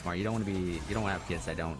smart. You don't want to have kids that don't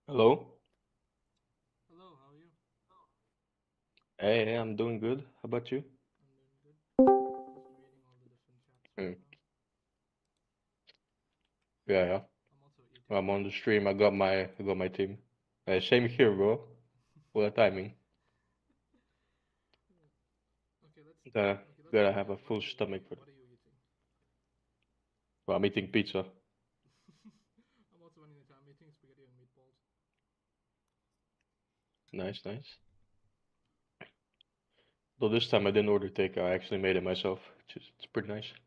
Hello? Hello, how are you? Hey, I'm doing good. How about you? I'm doing good. Just reading all the different chats right Mm. now. Yeah, yeah. I'm also eating. I'm on the stream. I got my team. Same here, bro. What timing? Yeah. Uh, Okay, let's gotta have begin. a full stomach for that. What are you eating? Well, I'm eating pizza. I'm also running the time. I'm eating spaghetti and meatballs. Nice, nice. Though this time I didn't order takeout. I actually made it myself. It's pretty nice. Oh,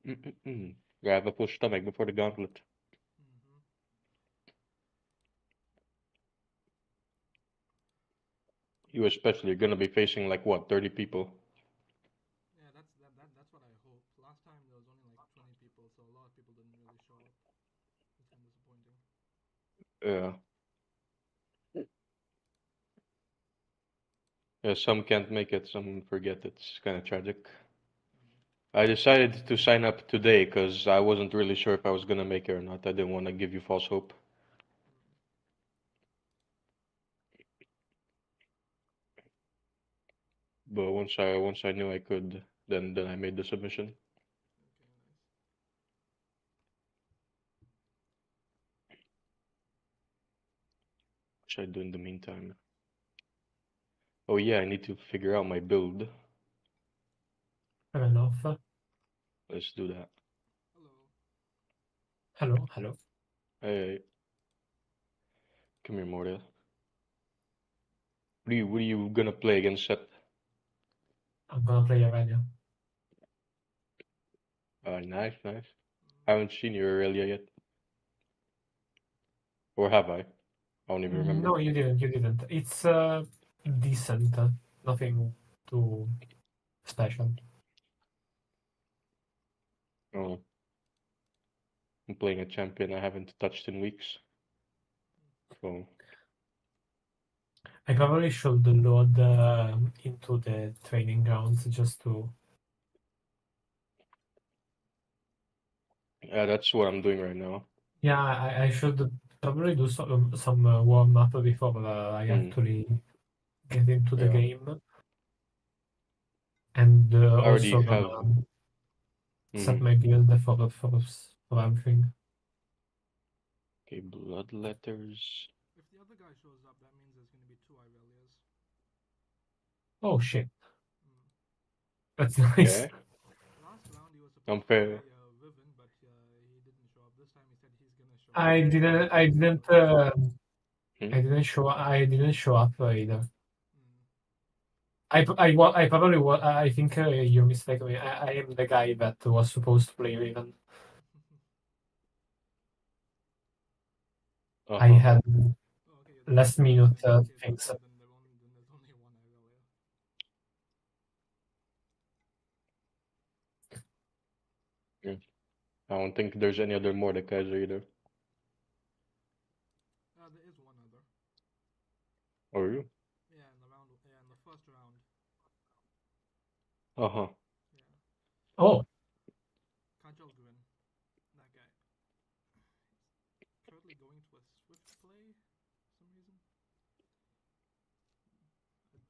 that's cool. Mm-mm-mm. Gotta have a full stomach before the gauntlet. Mm-hmm. You especially, you're gonna be facing like what, 30 people? Yeah, that's what I hope. Last time there was only like 20 people, so a lot of people didn't really show up. It's kind of disappointing. Yeah. Yeah, some can't make it, some forget. It's kind of tragic. Mm. I decided to sign up today because I wasn't really sure if I was gonna make it or not. I didn't want to give you false hope. Mm. But once I knew I could, then I made the submission. Okay, nice. What should I do in the meantime? Oh yeah, I need to figure out my build. Fair enough. Let's do that. Hello. Hello, hello. Hey, come here, Mortal. What are you gonna play against Seth? I'm gonna play Aurelia. Nice, nice. Mm. I haven't seen your Aurelia yet. Or have I? I don't even remember. No, you didn't. You didn't. It's decent. Nothing too special. Oh, I'm playing a champion I haven't touched in weeks. So I probably should load into the training grounds just to. yeah, that's what I'm doing right now. Yeah, I should probably do some warm up before I Hmm. actually get into the Yeah. game, and I already also have. gonna set Hmm. my build for everything. Okay, blood letters. If the other guy shows up, that means there's going to be two Irelias. Oh shit, Mm. that's nice. Okay. Last round he was I'm supposed to fair. play Riven, but he didn't show up. This time he said he's gonna show up. I So didn't. I hopefully didn't. Riven shows up. Hmm? I didn't show up either. Mm. I probably I think you mistaken me. I am the guy that was supposed to play Raven. I Uh-huh. had Oh, okay, you're the last champion. minute Okay, things. then there's only one Irelia. Yeah. I don't think there's any other Mordekaiser either. There is one other. Are you? Yeah, in the round. Yeah, in the first round. Uh-huh. Yeah, Oh, Kajal Grin. That guy. Currently going to a Swift play for some reason.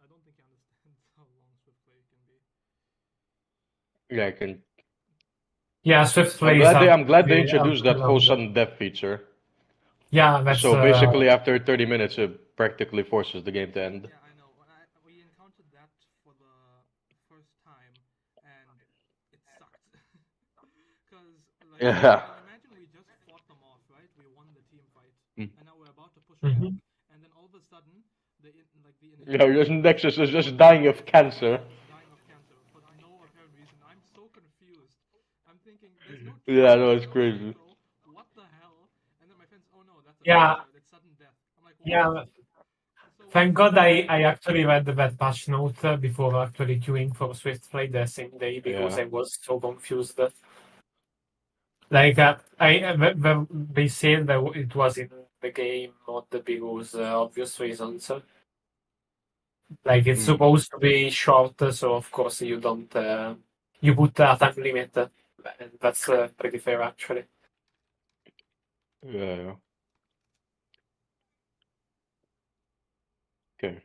I don't think he understands how long Swift play can be. Yeah, I can. yeah, Swift I'm plays glad they are I'm glad they are introduced pretty that full long. sudden death feature. Yeah, that's So basically, after 30 minutes, it practically forces the game to end. Yeah, I know. We encountered that for the first time, and it sucked. Because Yeah. imagine we just fought them off, right? We won the team fight, Mm. and now we're about to push back, Mhm. and then all of a sudden Yeah, just Nexus is just dying of cancer. Dying of cancer for no apparent reason. I'm so confused. I'm thinking there's no Yeah, no, there's it's no crazy. synchro. What the hell? And then my friends, oh no, that's a Yeah. cancer. That's sudden death. I'm like, what? Yeah. So Thank God I actually read that patch note before actually queuing for Swift Play the same day because Yeah. I was so confused. Like they said that it was in the game mode because obvious reasons. Like it's Mm. supposed to be short, so of course you don't you put a time limit, and that's pretty fair actually. Yeah. Okay.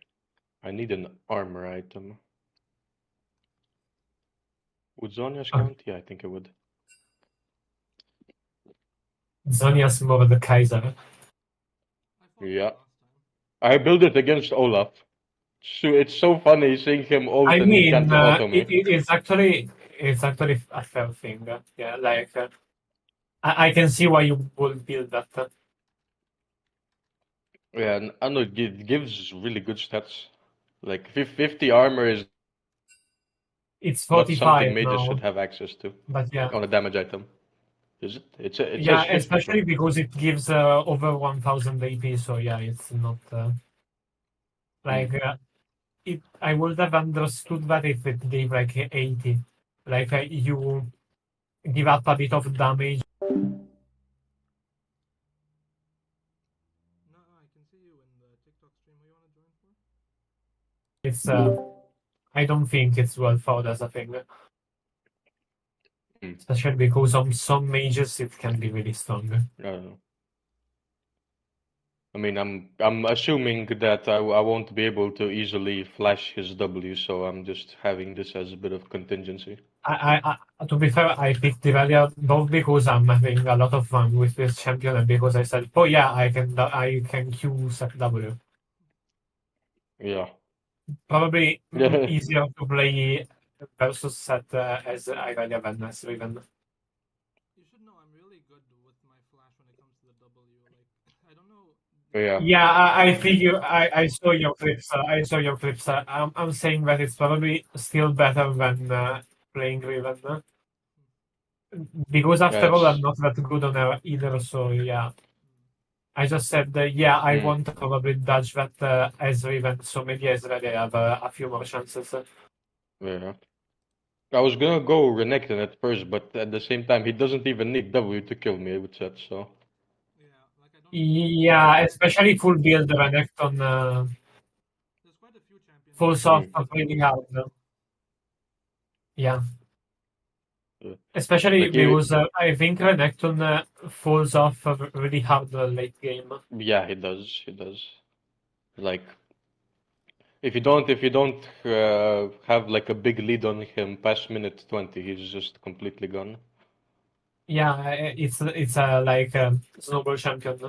I need an armor item. Would Zhonya's count? Yeah, I think it would. Zhonya's more the Kaiser. I fought Yeah. last time. I built it against Olaf. So it's so funny seeing him ult I and he can't mean, auto me. it's actually a fair thing. Yeah, like I can see why you would build that. Yeah, and I know it gives really good stats. Like 50 armor is It's not something 45 mages now, should have access to but yeah, on a damage item. Is it? It says yeah, 50 especially from. because it gives over 1000 AP. So yeah, it's not like it. I would have understood that if it gave like 80, like you give up a bit of damage. No, I can see you in the TikTok stream. Who you want to join for? It's I don't think it's well thought as a thing. Hmm. Especially because on some mages it can be really strong. I don't know. I mean, I'm assuming that I won't be able to easily flash his W, so I'm just having this as a bit of contingency. To be fair, I picked Irelia both because I'm having a lot of fun with this champion and because I said, oh yeah, I can Q set W. Yeah. Probably Yeah. easier to play versus set as Irelia than as Riven. You should know I'm really good with my flash when it comes to the W. Like, I don't know. Yeah. Yeah, I figure I saw your clips. I saw your clips. I'm saying that it's probably still better than playing Riven. Because after all, I'm not that good on her either, so yeah. I just said, yeah, I want to probably dodge that as Riven, so maybe as well I have a few more chances. Yeah. I was gonna go Renekton at first, but at the same time, he doesn't even need W to kill me with that, so. Yeah, like I don't. Yeah, especially full build Renekton There's quite a few champions. falls off really hard. Yeah. Yeah. Especially Like you- because I think Renekton falls off really hard late game. Yeah, he does. He does. Like, if you don't have like a big lead on him past minute 20, he's just completely gone. Yeah, it's like snowball champion.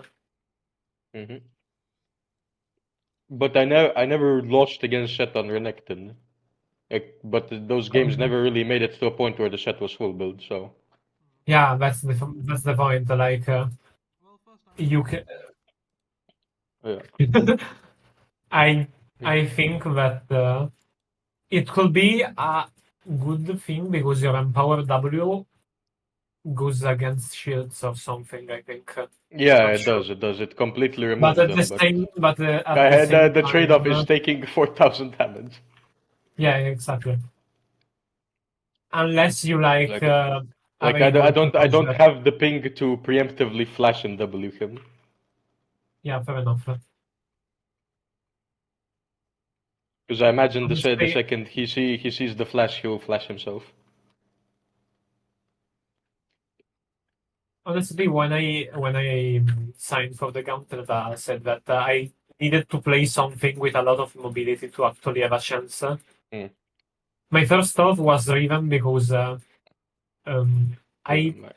Hmm. But I never lost against Set on Renekton. But those games never really made it to a point where the set was full build. So Yeah, that's the point. Like Well, first time. you can. yeah. I think that it could be a good thing because your Empower W goes against shields or something. I think. Yeah, Not it sure. does. It does. It completely But removes at the them. same, but at the The same trade-off time, is taking 4,000 damage. yeah, exactly. Unless you like. Like are able I to don't dodge that. have the ping to preemptively flash and W him. Yeah, fair enough. Because I imagine the Honestly- second he sees the flash, he'll flash himself. Honestly, when I signed for the Gauntlet, I said that I needed to play something with a lot of mobility to actually have a chance. Mm. My first thought was Riven because I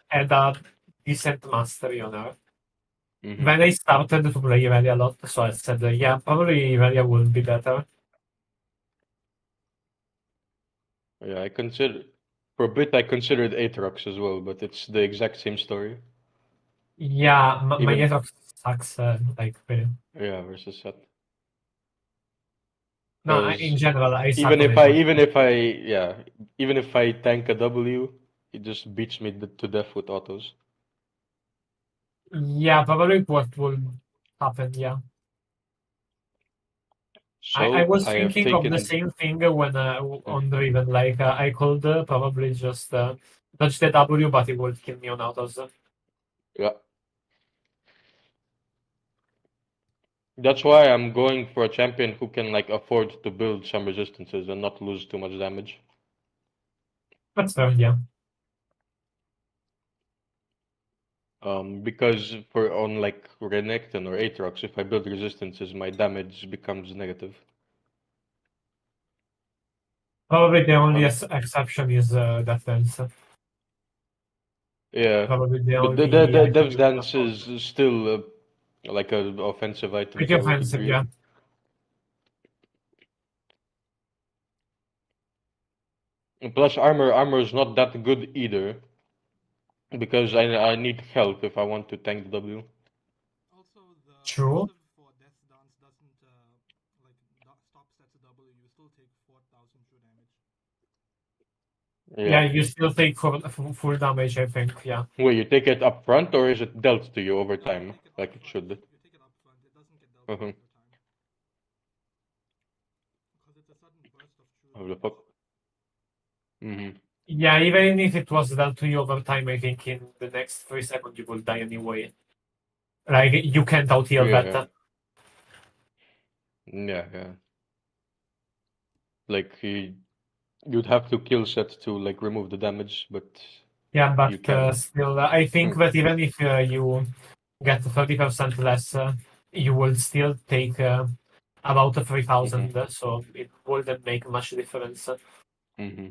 had a decent mastery on her. Mhm. Then I started to play Irelia a lot, so I said, yeah, probably Irelia will be better. Yeah, for a bit I considered Aatrox as well, but it's the exact same story. Yeah, my Even- Aatrox sucks, like, really. Yeah, versus Set. No, Because in general, I suck even on if it. I even if I tank a W, it just beats me to death with autos. Yeah, probably what will happen, yeah. I So was I have thinking of the taken same thing when on Driven, like I could probably just dodge the W, but it would kill me on autos. yeah. That's why I'm going for a champion who can like afford to build some resistances and not lose too much damage. That's fair, yeah. Because for on like Renekton or Aatrox, if I build resistances, my damage becomes negative. Probably the only exception is Death Dance. Yeah, Probably the but only the item Dev's you can Dance afford. is still like an offensive item, Pretty so I would offensive, agree. yeah. And plus, armor is not that good either, because I need health if I want to tank the W. Also, the True. passive for Death Dance doesn't like stop sets W. You still take 4,000 true damage. Yeah, you still take full damage, I think, yeah. Wait, you take it up front or is it dealt to you over No, time, you take it like it upfront. should? You take it upfront. It doesn't get dealt Uh-huh. over time. Because it's a sudden burst of true How the damage. fuck? Mm-hmm. Yeah, even if it was dealt to you over time, I think in the next 3 seconds you will die anyway. Like, you can't out-heal that. Yeah. Like you'd have to kill set to like remove the damage, but Yeah, you but can. still, I think that even if you get 30% less, you will still take about 3,000, so it wouldn't make much difference. Mm-hmm.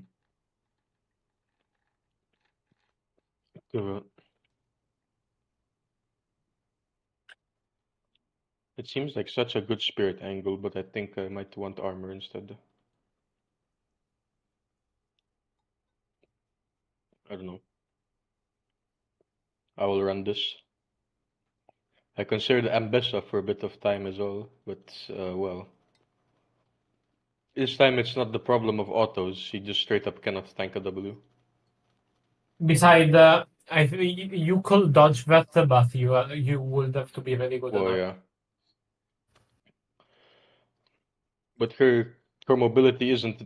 It seems like such a good spirit angle, but I think I might want armor instead. I don't know. I will run this. I considered Ambessa for a bit of time as well, but well. This time it's not the problem of autos, he just straight up cannot tank a W. Besides, you could dodge that, but you would have to be very good Well, enough. yeah. But her mobility isn't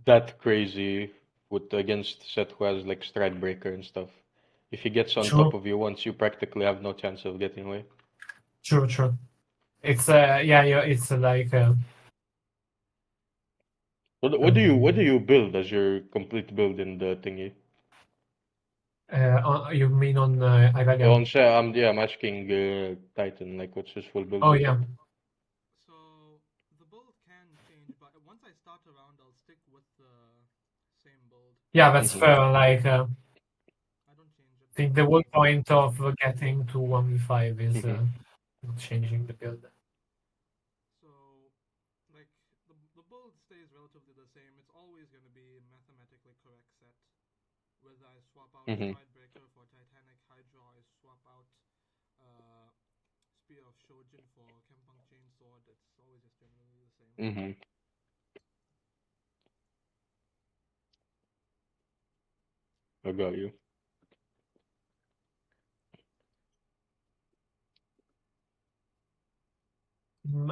that crazy with against set who has like Stride Breaker and stuff. If he gets on True. top of you once, you practically have no chance of getting away. True. It's yeah, it's like What do you build as your complete build in the thingy? you mean on Oh, Irelia? I'm asking Titan, like what's his full build Oh look yeah. like? So the build can change, but once I start a round, I'll stick with the same build. Yeah, that's fair. Like I don't change it. I think the whole point of getting to 1v5 is Mhm. not changing the build. So, like, the build stays relatively the same. It's always going to be a mathematically correct set. Whether I swap out Mhm. Stride Breaker for Titanic Hydra, I swap out Spear of Shojin for Kempang Chainsword, it's always just generally the same. Mhm. I got you.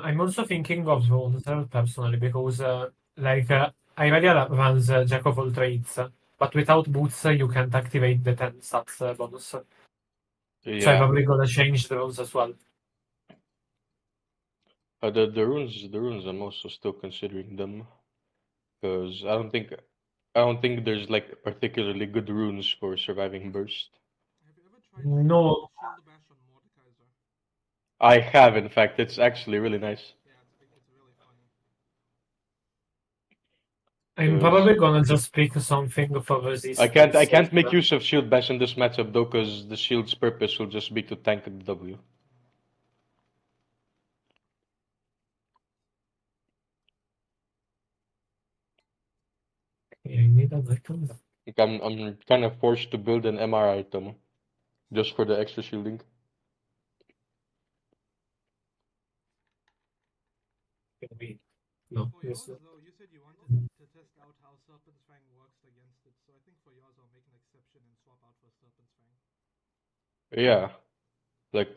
I'm also thinking of Volter personally because Irelia runs Jack of all trades, but without boots you can't activate the 10 stats bonus. So I'm Yeah. probably gonna change the runes as well. The runes I'm also still considering them because I don't think there's like particularly good runes for surviving burst. Have you ever tried No, Shield Bash on Mordekaiser? I have, in fact, it's actually really nice. Yeah, it's really funny. I'm 'Cause probably gonna just pick something for resistance. I can't make use of shield bash in this matchup though, because the shield's purpose will just be to tank the W. Yeah, I need an item. Like I'm kind of forced to build an MR item just for the extra shielding. Gonna be No, For yes. yours, though, you said you wanted to test out how Serpent's Fang works against it, so I think for yours I'll make an exception and swap out for Serpent's Fang. Yeah, like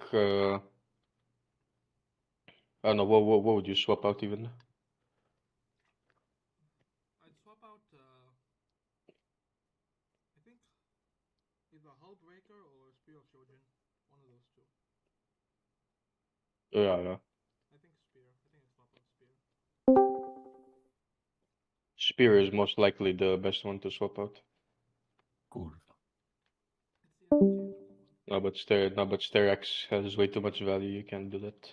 I don't know. What would you swap out even? I'd swap out, I think, either Hullbreaker or Spear of Shojin. One of those two. Yeah. I think Spear. I think I'd swap out Spear. Spear is most likely the best one to swap out. Cool. It's the interchangeable one. No, but Sterex has way too much value. You can't do that.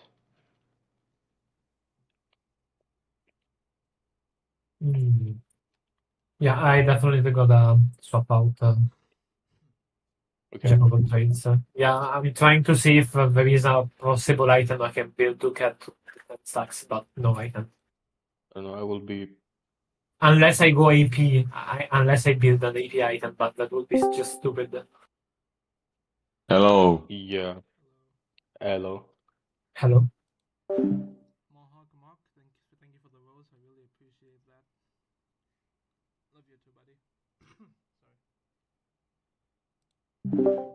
Yeah, I definitely gotta swap out Okay. Jacob Trades. Yeah, I'm trying to see if there is a possible item I can build to get that stacks, but no, I can't. I don't know. I will be. Unless I go AP, unless I build an AP item, but that would be just stupid. Hello. Yeah. Hello. Hello. Mohawk Mock, thank you for the rose. I really appreciate that. Love you too, buddy. Sorry.